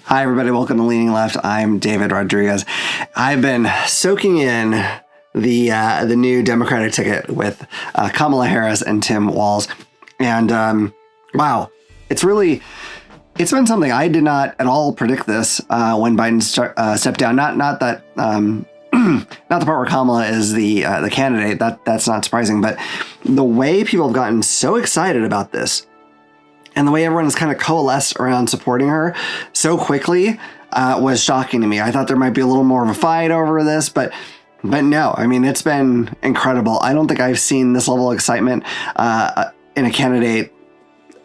Hi, everybody. Welcome to Leaning Left. I'm David Rodriguez. I've been soaking in the new Democratic ticket with Kamala Harris and Tim Walz. And wow, it's been something. I did not at all predict this when Biden stepped down. Not that not the part where Kamala is the candidate. That's not surprising. But the way people have gotten so excited about this, and the way everyone has kind of coalesced around supporting her so quickly was shocking to me. I thought there might be a little more of a fight over this, but no. I mean, it's been incredible. I don't think I've seen this level of excitement in a candidate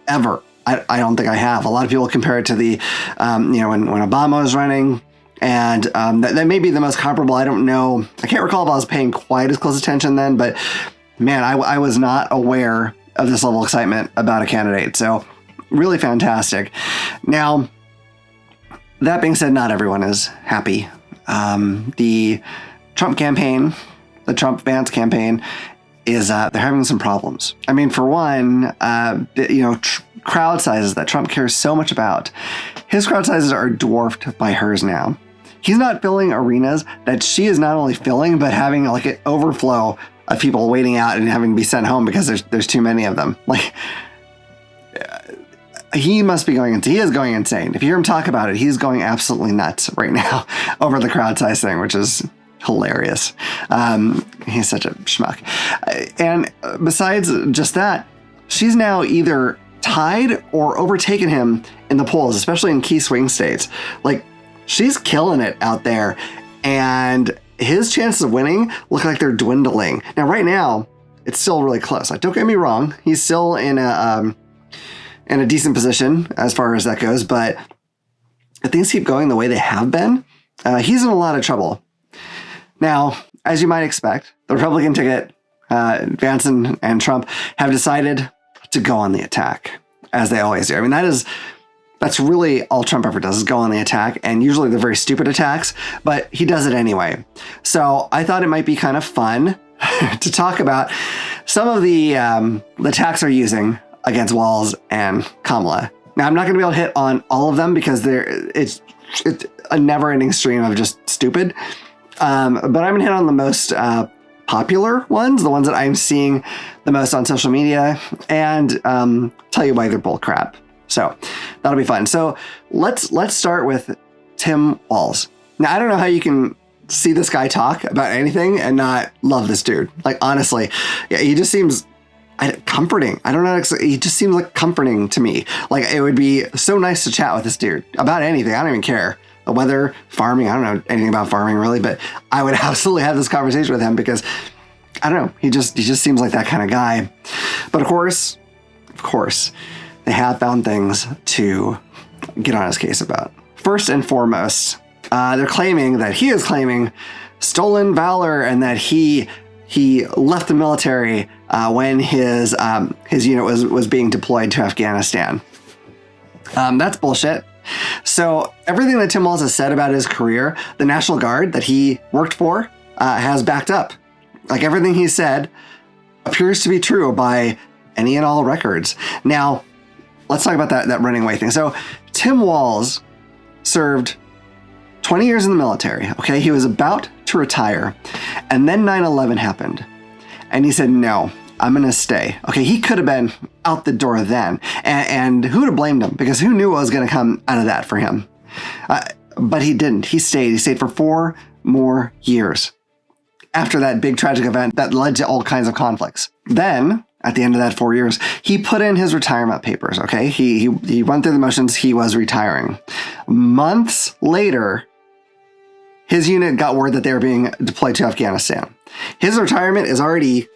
ever. I don't think I have. A lot of people compare it to the, when Obama was running, and that may be the most comparable. I don't know. I can't recall if I was paying quite as close attention then, but man, I was not aware of this level of excitement about a candidate. So really fantastic. Now, that being said, not everyone is happy. The Trump campaign, the Trump-Vance campaign, is they're having some problems. I mean, for one, crowd sizes that Trump cares so much about, his crowd sizes are dwarfed by hers now. He's not filling arenas that she is not only filling, but having like an overflow of people waiting out and having to be sent home because there's too many of them. Like, he must be going he is going insane. If you hear him talk about it, he's going absolutely nuts right now over the crowd size thing, which is hilarious. He's such a schmuck. And besides just that, she's now either tied or overtaken him in the polls, especially in key swing states. Like, she's killing it out there, and his chances of winning look like they're dwindling. Now, right now, it's still really close. Like, don't get me wrong. He's still in a decent position as far as that goes, but if things keep going the way they have been, he's in a lot of trouble. Now, as you might expect, the Republican ticket, Vance and Trump, have decided to go on the attack, as they always do. I mean, that's really all Trump ever does, is go on the attack, and usually they're very stupid attacks, but he does it anyway. So I thought it might be kind of fun to talk about some of the attacks they're using against Walz and Kamala. Now, I'm not going to be able to hit on all of them because it's a never-ending stream of just stupid. But I'm going to hit on the most popular ones, the ones that I'm seeing the most on social media, and tell you why they're bull crap. So that'll be fun. So let's start with Tim Walz. Now, I don't know how you can see this guy talk about anything and not love this dude. Like, honestly, yeah, he just seems comforting. I don't know. He just seems like comforting to me. Like, it would be so nice to chat with this dude about anything. I don't even care. The weather, farming. I don't know anything about farming really, but I would absolutely have this conversation with him because I don't know. He just seems like that kind of guy. But of course, they have found things to get on his case about. First and foremost, they're claiming that he is claiming stolen valor and that he left the military when his unit was being deployed to Afghanistan. That's bullshit. So everything that Tim Walz has said about his career, the National Guard that he worked for, has backed up. Like, everything he said appears to be true by any and all records. Now, let's talk about that running away thing. So Tim Walz served 20 years in the military. Okay, he was about to retire, and then 9/11 happened, and he said, "No, I'm gonna stay." Okay, he could have been out the door then, and who would have blamed him? Because who knew what was gonna come out of that for him? But he didn't. He stayed. He stayed for 4 more years after that big tragic event that led to all kinds of conflicts. Then, at the end of that 4 years, he put in his retirement papers. Okay, he went through the motions. He was retiring. Months later, his unit got word that they were being deployed to Afghanistan. His retirement is already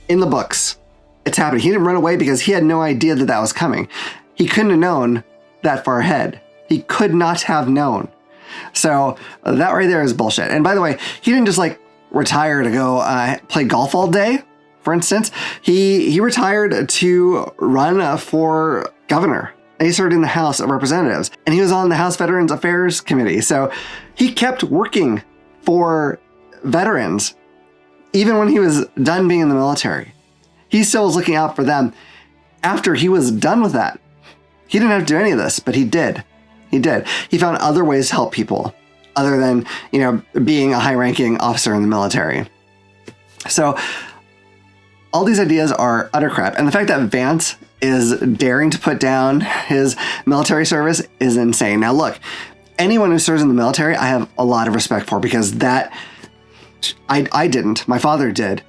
in the books. It's happening. He didn't run away because he had no idea that was coming. He couldn't have known that far ahead. He could not have known. So that right there is bullshit. And by the way, he didn't just retire to go play golf all day. For instance, he retired to run for governor. And he served in the House of Representatives, and he was on the House Veterans Affairs Committee. So he kept working for veterans even when he was done being in the military. He still was looking out for them after he was done with that. He didn't have to do any of this, but he did. He did. He found other ways to help people other than, being a high-ranking officer in the military. So all these ideas are utter crap. And the fact that Vance is daring to put down his military service is insane. Now, look, anyone who serves in the military, I have a lot of respect for, because I didn't. My father did.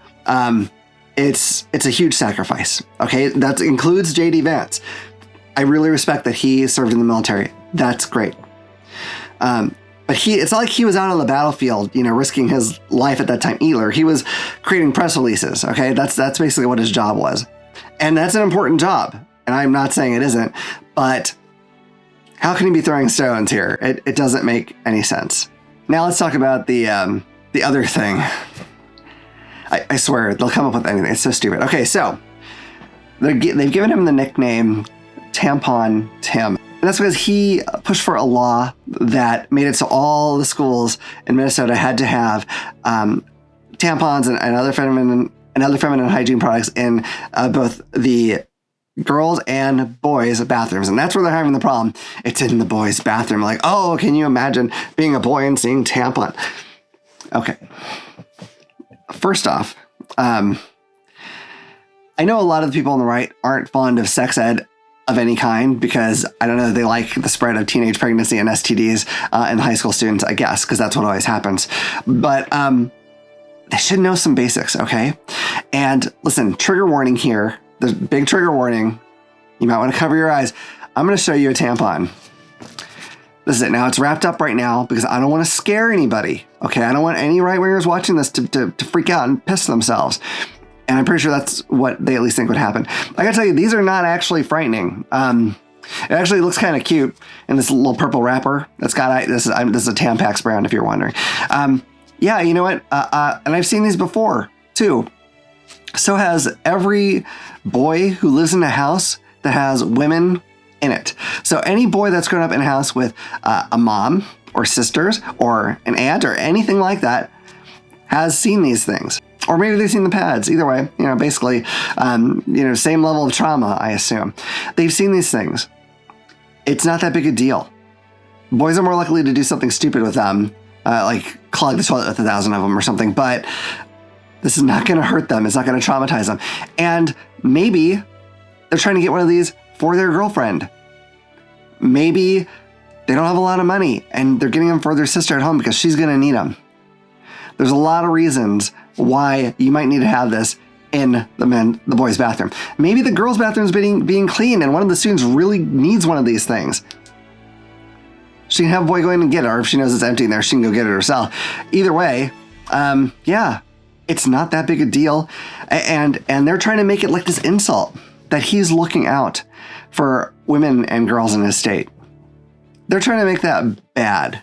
It's a huge sacrifice. Okay, that includes J.D. Vance. I really respect that he served in the military. That's great. But it's not like he was out on the battlefield, risking his life at that time either. He was creating press releases. Okay, that's basically what his job was, and that's an important job. And I'm not saying it isn't, but how can he be throwing stones here? It doesn't make any sense. Now let's talk about the other thing. I swear they'll come up with anything. It's so stupid. Okay, so they've given him the nickname Tampon Tim. And that's because he pushed for a law that made it so all the schools in Minnesota had to have tampons and other feminine hygiene products in both the girls' and boys' bathrooms. And that's where they're having the problem. It's in the boys' bathroom. Like, oh, can you imagine being a boy and seeing tampon? Okay. First off, I know a lot of the people on the right aren't fond of sex ed of any kind, because I don't know, they like the spread of teenage pregnancy and STDs in high school students, I guess, because that's what always happens. But they should know some basics, okay? And listen, trigger warning here. There's big trigger warning. You might want to cover your eyes. I'm going to show you a tampon. This is it. Now, it's wrapped up right now because I don't want to scare anybody, okay? I don't want any right-wingers watching this to freak out and piss themselves. And I'm pretty sure that's what they at least think would happen. I gotta tell you, these are not actually frightening. It actually looks kind of cute in this little purple wrapper. This is a Tampax brand, if you're wondering. Yeah, you know what? And I've seen these before too. So has every boy who lives in a house that has women in it. So any boy that's grown up in a house with a mom or sisters or an aunt or anything like that has seen these things. Or maybe they've seen the pads. Either way, basically, same level of trauma, I assume. They've seen these things. It's not that big a deal. Boys are more likely to do something stupid with them, like clog the toilet with 1,000 of them or something, but this is not going to hurt them. It's not going to traumatize them. And maybe they're trying to get one of these for their girlfriend. Maybe they don't have a lot of money and they're getting them for their sister at home because she's going to need them. There's a lot of reasons why you might need to have this in the boys' bathroom. Maybe the girls' bathroom is being cleaned and one of the students really needs one of these things. She can have a boy go in and get it, or if she knows it's empty in there, she can go get it herself. Either way, yeah, it's not that big a deal. And they're trying to make it like this insult that he's looking out for women and girls in his state. They're trying to make that bad.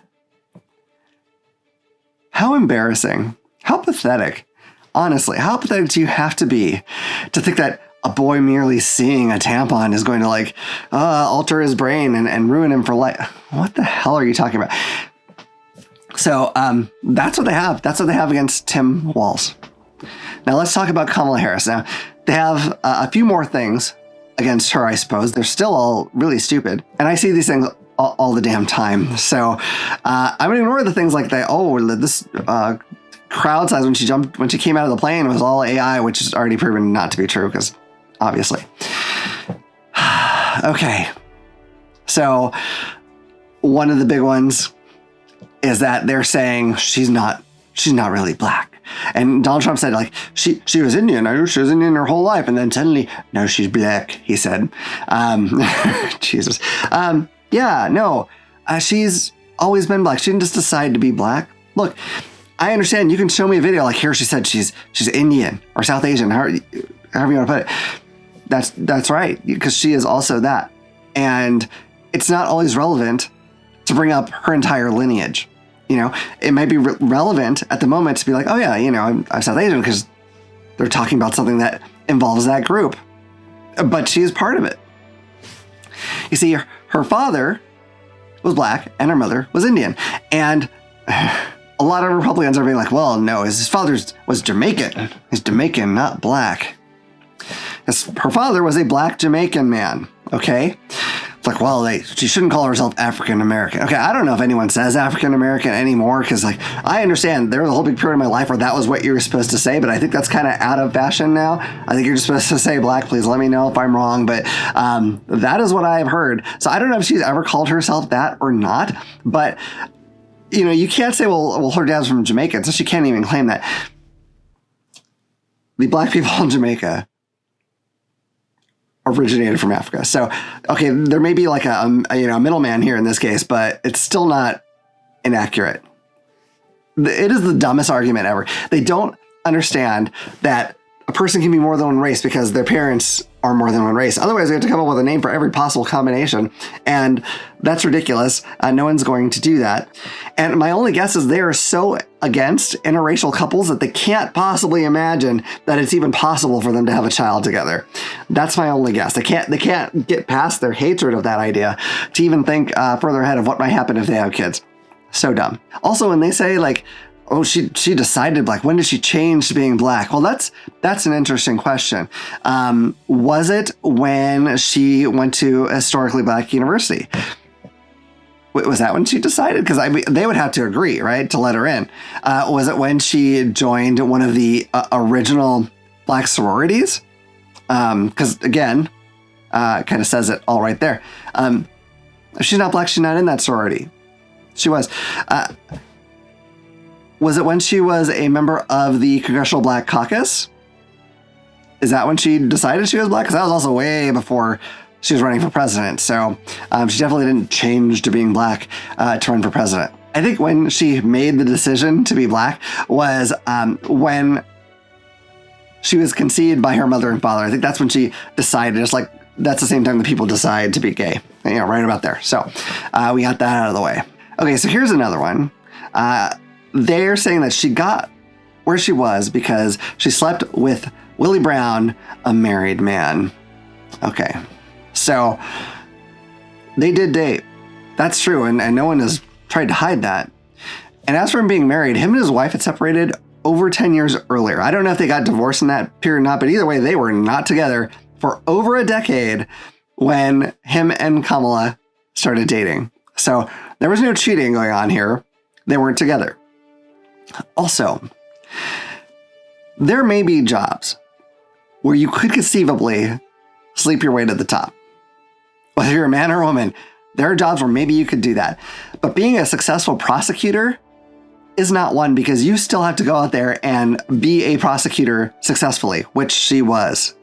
How embarrassing. How pathetic. Honestly, how pathetic do you have to be to think that a boy merely seeing a tampon is going to alter his brain and ruin him for life? What the hell are you talking about? So that's what they have. That's what they have against Tim Walz. Now let's talk about Kamala Harris. Now they have a few more things against her, I suppose. They're still all really stupid. And I see these things all the damn time. So I'm going to ignore the things like that. Oh, this crowd size when she came out of the plane was all AI, which is already proven not to be true because obviously. Okay. So one of the big ones is that they're saying she's not really black. And Donald Trump said, she was Indian. I knew she was Indian her whole life. And then suddenly, no, she's black, he said. Jesus. Yeah, no, she's always been black. She didn't just decide to be black. Look, I understand. You can show me a video here she said she's Indian or South Asian, however you want to put it. That's right, because she is also that. And it's not always relevant to bring up her entire lineage. It might be relevant at the moment to be like, oh yeah, I'm South Asian because they're talking about something that involves that group. But she is part of it. You see, her father was black and her mother was Indian. And a lot of Republicans are being like, well, no, his father was Jamaican. He's Jamaican, not black. Her father was a black Jamaican man, okay? It's like, well, she shouldn't call herself African American. Okay, I don't know if anyone says African American anymore, because like I understand there was a whole big period of my life where that was what you were supposed to say, but I think that's kind of out of fashion now. I think you're just supposed to say black. Please let me know if I'm wrong, but that is what I've heard. So I don't know if she's ever called herself that or not, but you know, you can't say, well, her dad's from Jamaica, so she can't even claim that. The black people in Jamaica originated from Africa. So, okay, there may be like a middleman here in this case, but it's still not inaccurate. It is the dumbest argument ever. They don't understand that a person can be more than one race because their parents are more than one race. Otherwise, they have to come up with a name for every possible combination, and that's ridiculous. No one's going to do that. And my only guess is they are so against interracial couples that they can't possibly imagine that it's even possible for them to have a child together. That's my only guess. They can't get past their hatred of that idea to even think further ahead of what might happen if they have kids. So dumb. Also, when they say like, oh, she decided, like, when did she change to being black? Well, that's an interesting question. Was it when she went to a historically black university? Was that when she decided? Because they would have to agree, right, to let her in. Was it when she joined one of the original black sororities? Because, again, kind of says it all right there. If she's not black, she's not in that sorority. She was. Was it when she was a member of the Congressional Black Caucus? Is that when she decided she was black? Because that was also way before she was running for president. So she definitely didn't change to being black to run for president. I think when she made the decision to be black was when she was conceived by her mother and father. I think that's when she decided, just like that's the same time that people decide to be gay. You know, right about there. So we got that out of the way. Okay, so here's another one. They're saying that she got where she was because she slept with Willie Brown, a married man. Okay, so they did date. That's true, and no one has tried to hide that. And as for him being married, him and his wife had separated over 10 years earlier. I don't know if they got divorced in that period or not, but either way, they were not together for over a decade when him and Kamala started dating. So there was no cheating going on here. They weren't together. Also, there may be jobs where you could conceivably sleep your way to the top. Whether you're a man or a woman, there are jobs where maybe you could do that. But being a successful prosecutor is not one, because you still have to go out there and be a prosecutor successfully, which she was.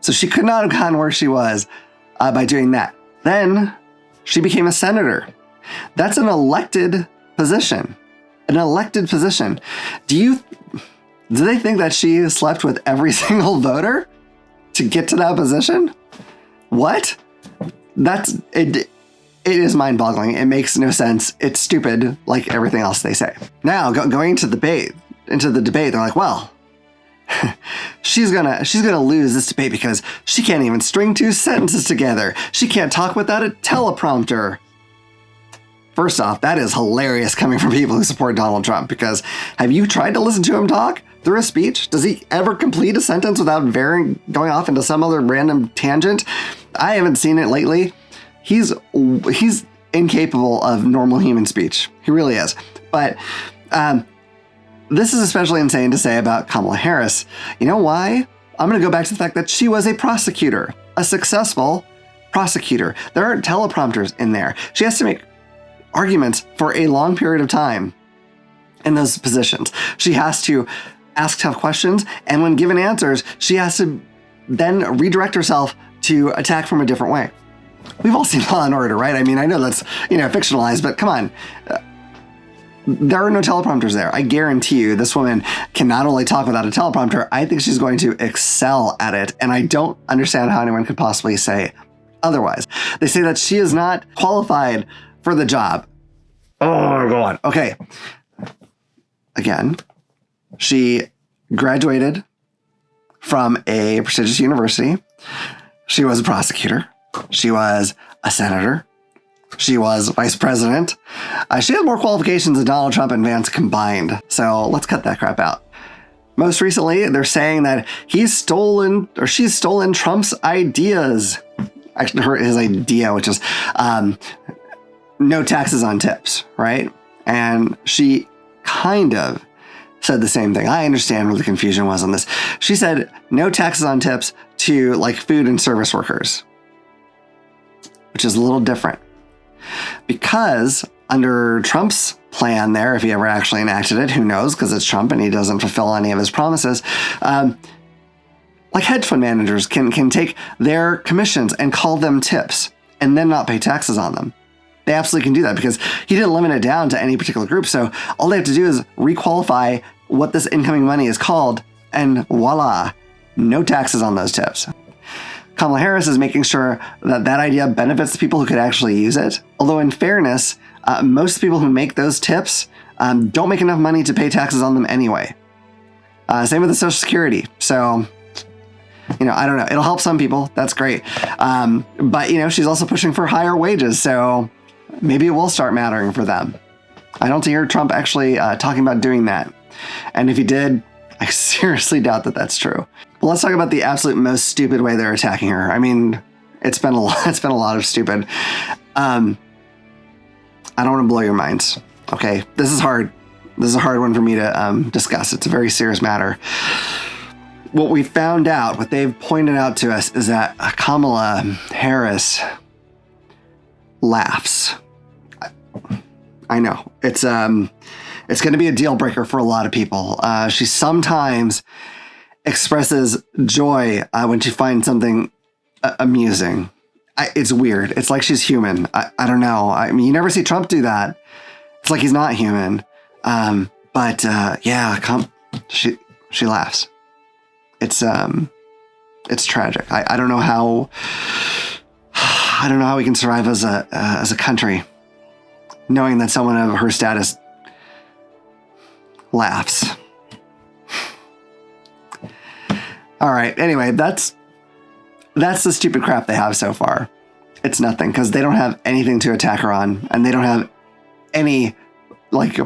So she could not have gone where she was by doing that. Then she became a senator. That's an elected position. An elected position. Do they think that she slept with every single voter to get to that position? What? That's it. It is mind-boggling. It makes no sense. It's stupid, like everything else they say. Now, going into the debate, they're like, well, she's gonna lose this debate because she can't even string two sentences together. She can't talk without a teleprompter. First off, that is hilarious coming from people who support Donald Trump, because have you tried to listen to him talk through a speech? Does he ever complete a sentence without going off into some other random tangent? I haven't seen it lately. He's incapable of normal human speech. He really is. But this is especially insane to say about Kamala Harris. You know why? I'm going to go back to the fact that she was a prosecutor, a successful prosecutor. There aren't teleprompters in there. She has to make arguments for a long period of time in those positions. She has to ask tough questions, and when given answers, she has to then redirect herself to attack from a different way. We've all seen Law and Order, right? I mean, I know that's, fictionalized, but come on. There are no teleprompters there. I guarantee you this woman can not only talk without a teleprompter, I think she's going to excel at it, and I don't understand how anyone could possibly say otherwise. They say that she is not qualified for the job. Oh my God. Okay. Again, she graduated from a prestigious university. She was a prosecutor. She was a senator. She was vice president. She had more qualifications than Donald Trump and Vance combined. So let's cut that crap out. Most recently, they're saying that she's stolen Trump's ideas. actually his idea, which is no taxes on tips, right? And she kind of said the same thing. I understand where the confusion was on this. She said no taxes on tips to like food and service workers, which is a little different because under Trump's plan there, if he ever actually enacted it, who knows, because it's Trump and he doesn't fulfill any of his promises, like hedge fund managers can take their commissions and call them tips and then not pay taxes on them. They absolutely can do that because he didn't limit it down to any particular group. So all they have to do is requalify what this incoming money is called, and voila, no taxes on those tips. Kamala Harris is making sure that that idea benefits the people who could actually use it. Although in fairness, most people who make those tips don't make enough money to pay taxes on them anyway. Same with the Social Security. So, I don't know. It'll help some people. That's great. But, she's also pushing for higher wages. So maybe it will start mattering for them. I don't hear Trump actually talking about doing that. And if he did, I seriously doubt that that's true. But let's talk about the absolute most stupid way they're attacking her. I mean, it's been a lot of stupid. I don't want to blow your minds. Okay, this is hard. This is a hard one for me to discuss. It's a very serious matter. What we found out, what they've pointed out to us, is that Kamala Harris laughs. I know it's going to be a deal breaker for a lot of people. She sometimes expresses joy when she finds something amusing. It's weird. It's like she's human. I don't know. I mean, you never see Trump do that. It's like he's not human. But she laughs. It's tragic. I don't know how. I don't know how we can survive as a country, knowing that someone of her status laughs. All right. Anyway, that's the stupid crap they have so far. It's nothing because they don't have anything to attack her on, and they don't have any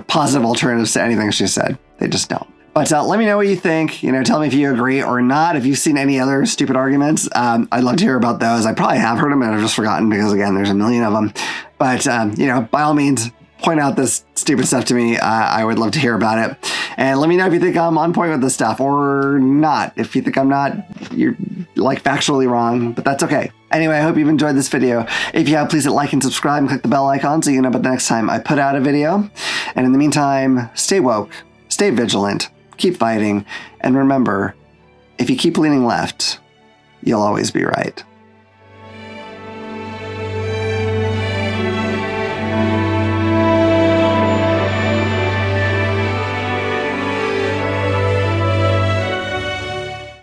positive alternatives to anything she said. They just don't. But let me know what you think. Tell me if you agree or not. If you've seen any other stupid arguments, I'd love to hear about those. I probably have heard them and I've just forgotten because, again, there's a million of them. But, by all means, point out this stupid stuff to me. I would love to hear about it. And let me know if you think I'm on point with this stuff or not. If you think I'm not, you're factually wrong, but that's okay. Anyway, I hope you've enjoyed this video. If you have, please hit like and subscribe and click the bell icon so you know about the next time I put out a video. And in the meantime, stay woke, stay vigilant, keep fighting, and remember, if you keep leaning left, you'll always be right.